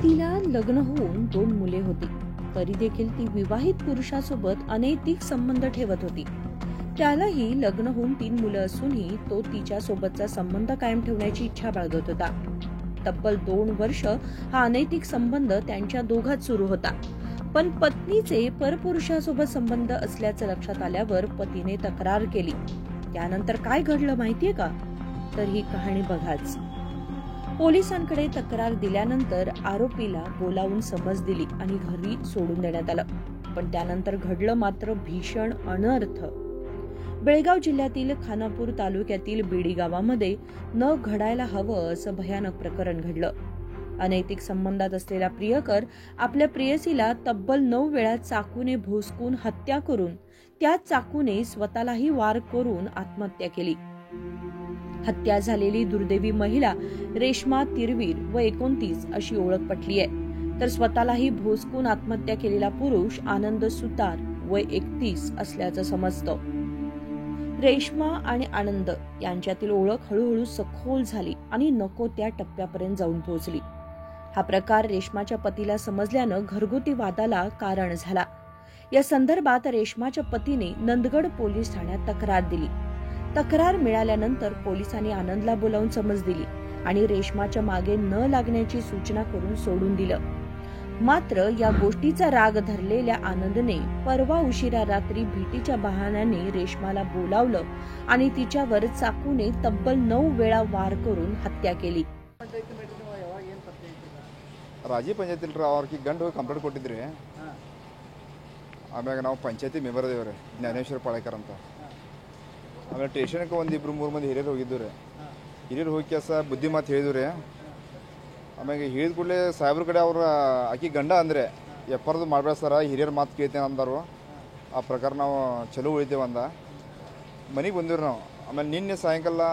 तिला लग्न होऊन 2 मुले होती, तरी देखील ती विवाहित पुरुषासोबत अनैतिक संबंध ठेवत होती. त्यालाही लग्न होऊन 3 मुलं असूनही तो तिच्या सोबतचा संबंध कायम ठेवण्याची इच्छा बाळगत होता. तब्बल 2 वर्ष हा अनैतिक संबंध त्यांच्या दोघात सुरू होता. पण पत्नीचे परपुरुषासोबत संबंध असल्याचं लक्षात आल्यावर पतीने तक्रार केली. त्यानंतर काय घडलं माहितीये का? तर ही कहाणी बघाच. पोलिसांकडे तक्रार दिल्यानंतर आरोपीला बोलावून समज दिली आणि घरी सोडून देण्यात आलं. पण त्यानंतर घडलं मात्र भीषण अनर्थ. बेळगाव जिल्ह्यातील खानापूर तालुक्यातील बेडी गावामध्ये न घडायला हवं असं भयानक प्रकरण घडलं. अनैतिक संबंधात असलेला प्रियकर आपल्या प्रेयसीला तब्बल 9 वेळा चाकूने भोसकून हत्या करून त्याच चाकूने स्वतःलाही वार करून आत्महत्या केली. हत्या झालेली दुर्दैवी महिला रेश्मा तिरवीर व 29 अशी ओळख पटली आहे. तर स्वतःलाही भोसकून आत्महत्या केलेला पुरुष आनंद सुतार वय 31 असल्याचं समजतं. रेश्मा आणि आनंद यांच्यातील ओळख हळूहळू सखोल झाली आणि नको त्या टप्प्यापर्यंत जाऊन पोहोचली. हा प्रकार रेश्माच्या पतीला समजल्यानं घरगुती वादाला कारण झाला. या संदर्भात रेश्माच्या पतीने नंदगड पोलीस ठाण्यात तक्रार दिली. तक्रार मिळाल्यानंतर पोलिसांनी आनंदला बोलावून समज दिली आणि रेश्माच्या मागे न लागण्याची सूचना करून सोडून दिलं. मात्र या गोष्टीचा राग धरलेल्या आनंदने परवा उशिरा रात्री भीतीच्या बहाण्याने रेश्माला बोलावलं आणि तिच्यावर चाकूने तब्बल 9 वेळा वार करून हत्या केली. ರಾಜಿ ಪಂಚಾಯತಿ ಅವ್ರಿಗೆ ಗಂಡು ಹೋಗಿ ಕಂಪ್ಲೇಂಟ್ ಕೊಟ್ಟಿದ್ರಿ. ಆಮ್ಯಾಗ ನಾವು ಪಂಚಾಯತಿ ಮೆಂಬರ್ ಅದೇವ್ರಿ, ಜ್ಞಾನೇಶ್ವರ ಪಾಳೇಕರ್ ಅಂತ. ಆಮೇಲೆ ಸ್ಟೇಷನ್ಗೆ 1-2-3 ಮಂದಿ ಹಿರಿಯರು ಹೋಗಿದ್ದು ರೀ. ಹಿರಿಯರು ಹೋಗಿ ಕೆಲಸ ಬುದ್ಧಿ ಮಾತು ಹೇಳಿದ್ವು ರೀ. ಆಮ್ಯಾಗ ಹೇಳಿದ ಕೂಡಲೇ ಸಾಹೇಬ್ರ ಕಡೆ ಅವ್ರ ಆಕಿ ಗಂಡ ಅಂದರೆ ಎಪ್ಪರದು ಮಾಡ್ಬೇಡ ಸರ, ಹಿರಿಯರ ಮಾತು ಕೇಳ್ತೇನೆ ಅಂದರು. ಆ ಪ್ರಕಾರ ನಾವು ಚಲೋ ಉಳಿತೇವೆ ಅಂದ ಮನೆಗೆ ಬಂದಿವ್ರಿ ನಾವು. ಆಮೇಲೆ ನಿನ್ನೆ ಸಾಯಂಕಾಲ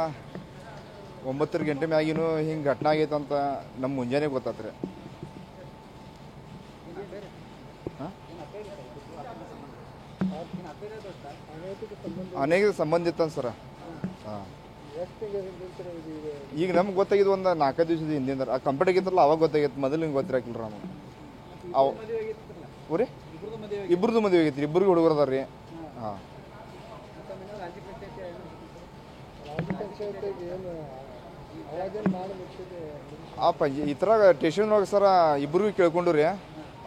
9 ಗಂಟೆ ಮ್ಯಾಗಿನೂ ಹಿಂಗೆ ಘಟನೆ ಆಗೈತೆ ಅಂತ ನಮ್ಮ ಮುಂಜಾನೆ ಗೊತ್ತಾತ್ರಿ. ಅನೇಕ ಸಂಬಂಧ ಇತ್ತಂತ ಸರ. ಹಾಂ, ಈಗ ನಮ್ಗೆ ಗೊತ್ತಾಗಿದ್ದು ಒಂದು 4 ದಿವಸದ ಹಿಂದಿಂದ. ಆ ಕಂಪ್ಲೇಂಟ್ ಆಗಿತ್ತಲ್ಲ ಅವಾಗ ಗೊತ್ತಾಗಿತ್ತು, ಮೊದಲು ಹಿಂಗೆ ಗೊತ್ತಿರಾಕಿಲ್ಲ ನಮಗೆ. ಅವು ರೀ ಇಬ್ಬರದು ಮದುವೆ ಆಗೈತಿ, ಇಬ್ಬರಿಗೆ ಹುಡುಗರು ಅದಾರ ರೀ. ಹಾಂ, ಈ ಥರ ಸ್ಟೇಷನ್ ಒಳಗೆ ಸರ ಇಬ್ಬರಿಗೂ ಕೇಳ್ಕೊಂಡು ರೀ.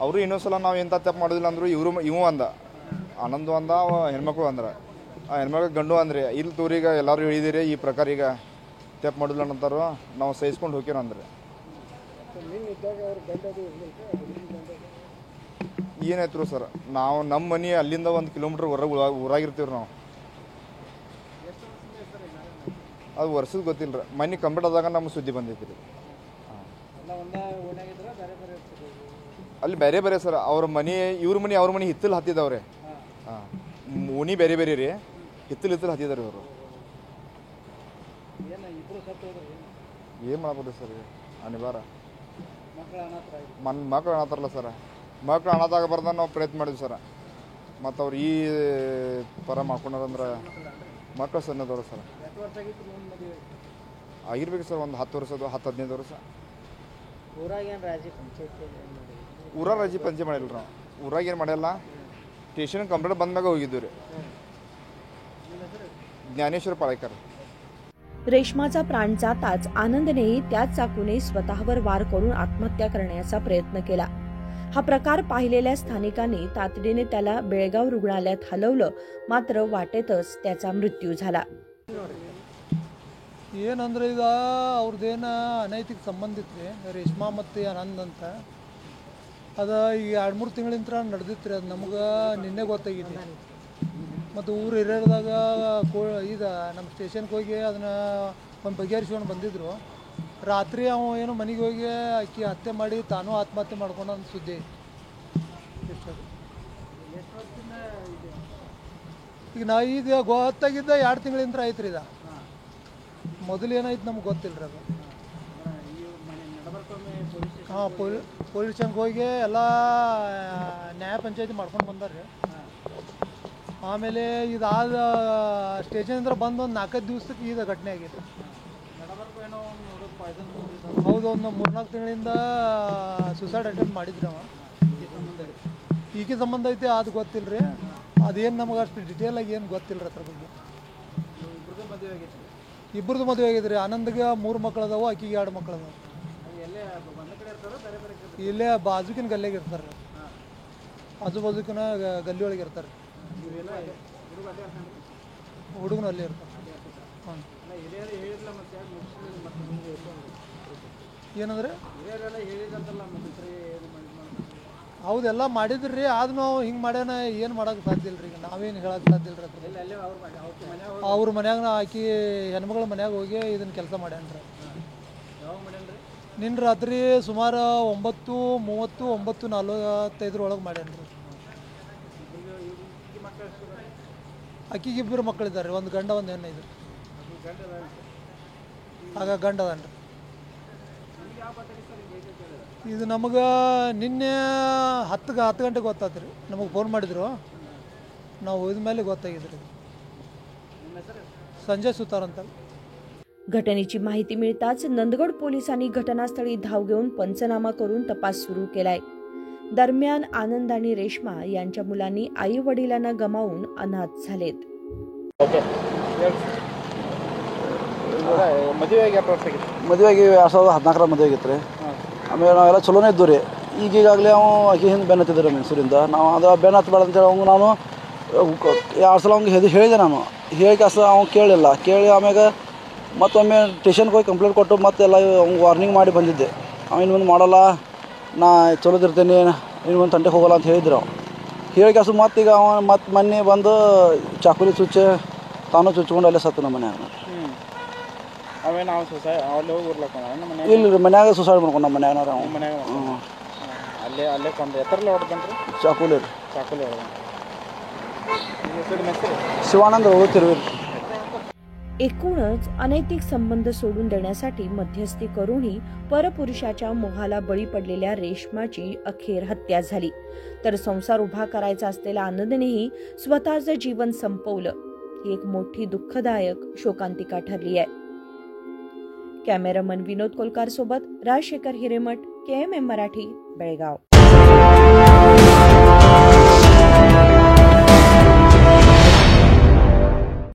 ಅವರು ಇನ್ನೊಂದ್ಸಲ ನಾವು ಎಂಥ ತಪ್ಪು ಮಾಡೋದಿಲ್ಲ ಅಂದರು. ಇವು ಅಂದ, ಆನಂದ ಅಂದ, ಹೆಣ್ಮಕ್ಳು ಅಂದ್ರೆ. ಆ ಹೆಣ್ಮಕ್ಳು ಗಂಡು ಅಂದ್ರೆ ಇಲ್ಲಿ ತೋರೀಗ ಎಲ್ಲರೂ ಹೇಳಿದಿರಿ ಈ ಪ್ರಕಾರ ಈಗ ತಪ್ಪು ಮಾಡೋದಿಲ್ಲ ಅಂತಾರು, ನಾವು ಸಹಿಸ್ಕೊಂಡು ಹೋಗ್ಯಾರ ಅಂದ್ರೆ. ಏನಾಯ್ತು ಸರ್, ನಾವು ನಮ್ಮ ಮನೆ ಅಲ್ಲಿಂದ 1 ಕಿಲೋಮೀಟ್ರ್ ಹೊರಗೆ ಊರಾಗಿರ್ತೀವಿ ನಾವು. ಅದು ವರ್ಷದ ಗೊತ್ತಿಲ್ಲ ರೀ. ಮನೆ ಕಂಪ್ಲೀಟ್ ಆದಾಗ ನಮ್ಮ ಸುದ್ದಿ ಬಂದೈತಿ ರೀ. ಅಲ್ಲಿ ಬೇರೆ ಬೇರೆ ಸರ್, ಅವ್ರ ಮನೆ ಇವ್ರ ಮನೆ ಅವ್ರ ಮನೆ ಹಿತ್ತಲು ಹತ್ತಿದವ್ರೆ. ಹಾಂ, ಓಣಿ ಬೇರೆ ಬೇರೆ ರೀ, ಹಿತ್ತಲು ಹತ್ತಿದಾರೆ ಇವರು. ಏನು ಮಾಡ್ಬೋದು ಸರ್, ಅನಿವಾರ್ಯ. ಮಕ್ಕಳು ಅನಾಥರಲ್ಲ ಸರ್, ಮಕ್ಕಳು ಅನಾಥ ಆಗಬಾರ್ದ ನಾವು ಪ್ರಯತ್ನ ಮಾಡಿದ್ವಿ ಸರ್. ಮತ್ತು ಅವ್ರು ಈ ಪರ ಮಾಡ್ಕೊಂಡ್ರಂದ್ರೆ ಮಕ್ಕಳು ಸಣ್ಣದವ್ರು ಸರ್. ಆಗಿರ್ಬೇಕು ಸರ್, ಒಂದು 10 ವರ್ಷದ್ದು 10-15 ವರ್ಷ. ಊರಾಗ ರಾಜಿ ಪಂಚಾಯತ್ ಮಾಡಿಲ್ಲ ನಾವು. ಊರಾಗ ಏನು ಮಾಡಿಲ್ಲ, स्टेशन कंप्लेंट ಬಂದಾಗ ಹೋಗಿದ್ದು ರೀ. ज्ञानेश्वर पाळेकर. रेश्माचा प्राण जाताच आनंदनेही त्याच चाकूने स्वतःवर वार करून आत्महत्या करण्याचा प्रयत्न केला. हा प्रकार पाहिलेल्या स्थानिकांनी तातडीने त्याला बेळगाव रुग्णालयात हलवलं. मात्र वाटेतच त्याचा मृत्यू झाला. ಏನಂದ್ರೆ ಈಗ ಅವ್ರದ್ದೇನ ಅನೈತಿಕ ಸಂಬಂಧ ಇತ್ತು ರೇಷ್ಮಾ ಮತ್ತು ಆನಂದ್ ಅಂತ. ಅದು ಈ 2-3 ತಿಂಗಳಿಂದ ನಡೆದಿತ್ತು ರೀ. ಅದು ನಮ್ಗೆ ನಿನ್ನೆ ಗೊತ್ತಾಗಿದೆ. ಮತ್ತು ಊರು ಹಿರಿಯರ್ದಾಗ ಈಗ ನಮ್ಮ ಸ್ಟೇಷನ್ಗೆ ಹೋಗಿ ಅದನ್ನು ಒಂದು ಬಗೆಹರಿಸ್ಕೊಂಡು ಬಂದಿದ್ರು. ರಾತ್ರಿ ಅವ ಏನು ಮನೆಗೆ ಹೋಗಿ ಅಕ್ಕಿ ಹತ್ಯೆ ಮಾಡಿ ತಾನೂ ಆತ್ಮಹತ್ಯೆ ಮಾಡ್ಕೊಂಡು ಅಂತ ಸುದ್ದಿ. ಈಗ ನಾ ಈಗ ಗೊತ್ತಾಗಿದ್ದ 2 ತಿಂಗಳಿಂದ ಆಯ್ತು ರೀ. ಇದು ಮೊದಲು ಏನಾಯ್ತು ನಮ್ಗೆ ಗೊತ್ತಿಲ್ಲ ರೀ. ಅದು ಹಾಂ, ಪೊಲೀಸ್ ಸ್ಟೇಷನ್ಗೆ ಹೋಗಿ ಎಲ್ಲ ನ್ಯಾಯ ಪಂಚಾಯತಿ ಮಾಡ್ಕೊಂಡು ಬಂದಾರ್ರಿ. ಆಮೇಲೆ ಇದಾದ ಸ್ಟೇಷನಿಂದ ಬಂದು ಒಂದು 4 ದಿವಸಕ್ಕೆ ಇದು ಘಟನೆ ಆಗಿದೆ. ಹೌದು ಇದು ಒಂದು 3-4 ತಿಂಗಳಿಂದ ಸುಸೈಡ್ ಅಟೆಂಪ್ಟ್ ಮಾಡಿದ್ರಿ ಅವ. ಈಕೆ ಸಂಬಂಧ ಐತೆ ಅದು ಗೊತ್ತಿಲ್ಲ ರೀ. ಅದೇನು ನಮಗೆ ಅಷ್ಟು ಡಿಟೇಲಾಗಿ ಏನು ಗೊತ್ತಿಲ್ಲ ರೀ ಅದ್ರ ಬಗ್ಗೆ. ಇಬ್ಬರದು ಮದುವೆ ಆಗಿದ್ರಿ. ಆನಂದ್ಗೆ 3 ಮಕ್ಕಳು ಅದಾವು, ಆಕಿಗೆ 2 ಮಕ್ಕಳು ಅದಾವೆ. ಇಲ್ಲೇ ಬಾಜುಕಿನ ಗಲ್ಲಿಗೆ ಇರ್ತಾರೆ. ಆಜು ಬಾಜುಕಿನ ಗಲ್ಲಿ ಒಳಗೆ ಇರ್ತಾರೆ. ಹುಡುಗನು ಅಲ್ಲೇ ಇರ್ತಾರೆ. ಹಾಂ, ಏನಂದ್ರೆ ಹೌದೆಲ್ಲ ಮಾಡಿದ್ರಿ ರೀ. ಆದ್ರೂ ನಾವು ಹಿಂಗೆ ಮಾಡ್ಯಾನ ಏನು ಮಾಡೋಕೆ ಸಾಧ್ಯ ಇಲ್ಲ ರೀ. ಈಗ ನಾವೇನು ಹೇಳೋಕೆ ಸಾಧ್ಯ ಇಲ್ಲ ರೀ. ಅವ್ರ ಮನ್ಯಾಗ ಆಕಿ ಹೆಣ್ಮಗಳ ಮನ್ಯಾಗ ಹೋಗಿ ಇದನ್ನ ಕೆಲಸ ಮಾಡ್ಯಾನ್ರಿ. ನಿನ್ನ ರಾತ್ರಿ ಸುಮಾರು 9:30 9:45 ಒಳಗೆ ಮಾಡ್ಯಾನ್ರಿ. ಆಕಿಗೆ 2 ಮಕ್ಕಳಿದ್ದಾರೆ, ಒಂದು ಗಂಡ ಒಂದು ಹೆಣ್ಣು ಇದ್ರು. ಆಗ ಗಂಡ ಅದನ್ರಿ. ಇದು ನಮಗೆ ನಿನ್ನೆ 10 ಗಂಟೆಗೆ ಗೊತ್ತಾಯ್ತು ರೀ. ನಮಗೆ ಫೋನ್ ಮಾಡಿದ್ರು, ನಾವು ಹೋದ ಮೇಲೆ ಗೊತ್ತಾಗಿದ್ರಿ. संजय सुतार ಅಂತ. घटनेची माहिती मिळताच नंदगड पोलिसांनी घटनास्थळी धाव घेऊन पंचनामा करून तपास सुरू केलाय. दरम्यान आनंद आणि रेश्मा यांच्या मुलांनी आई वडिलांना गमावून अनाथ झालेत. ಮದುವೆಗೆ 2014 ಮದುವೆ ಆಗಿತ್ತು ರೀ. ಆಮೇಲೆ ನಾವೆಲ್ಲ ಚಲೋನೇ ಇದ್ದು ರೀ. ಈಗಾಗಲೇ ಅವ ಆಕೆ ಹಿಂದೆ ಬೆನ್ನ ಹತ್ತಿದ್ರಿ ಮೈಸೂರಿಂದ. ನಾವು ಅದು ಬೆನ್ನ ಹತ್ತಬೇಡ ಅಂತೇಳಿ ಅವ್ನು ನಾನು 2 ಸಲ ಅವ್ನಿಗೆ ಹೇಳಿದೆ. ನಾನು ಹೇಳಿ ಅವ್ನು ಕೇಳಿ ಆಮ್ಯಾಗ ಮತ್ತೊಮ್ಮೆ ಸ್ಟೇಷನ್ಗೆ ಹೋಗಿ ಕಂಪ್ಲೇಂಟ್ ಕೊಟ್ಟು ಮತ್ತೆಲ್ಲ ಅವ್ನಿಗೆ ವಾರ್ನಿಂಗ್ ಮಾಡಿ ಬಂದಿದ್ದೆ. ಇನ್ನು ಮುಂದೆ ಮಾಡಲ್ಲ, ನಾ ಚಲೋದಿರ್ತೇನೆ, ಇನ್ನು ಮುಂದೆ ತಂಟೆಗೆ ಹೋಗಲ್ಲ ಅಂತ ಹೇಳಿದ್ರು. ಹೇಳಿ ಮತ್ತೀಗ ಅವ ಮೊನ್ನೆ ಬಂದು ಚಾಕುಲಿ ಚುಚ್ಚೆ ತಾನು ಚುಚ್ಕೊಂಡು ಅಲ್ಲೇ ಸತ್ತು ನಮ್ಮ ಮನ್ಯಾಗ. ಇಲ್ಲ ರೀ, ಮನ್ಯಾಗ ಸುಸೈಡ್ ಮಾಡ್ಕೊಂಡು ನಮ್ಮ ಮನ್ಯಾಗ ಚಾಕುಲಿ ರೀ. शिवानंद तिरवीर. एकूणच अनैतिक संबंध सोडून देण्यासाठी मध्यस्थी करूनही परपुरुषाच्या मोहाला बळी पडलेल्या रेश्माची अखेर हत्या झाली. तर संसार उभा करायचा असलेल्या आनंदनेही स्वतःचं जीवन संपवलं. ही एक मोठी दुःखदायक शोकांतिका ठरली आहे. कॅमेरामन विनोद कोलकार सोबत राजशेखर हिरेमठ, KMM मराठी, बेळगाव.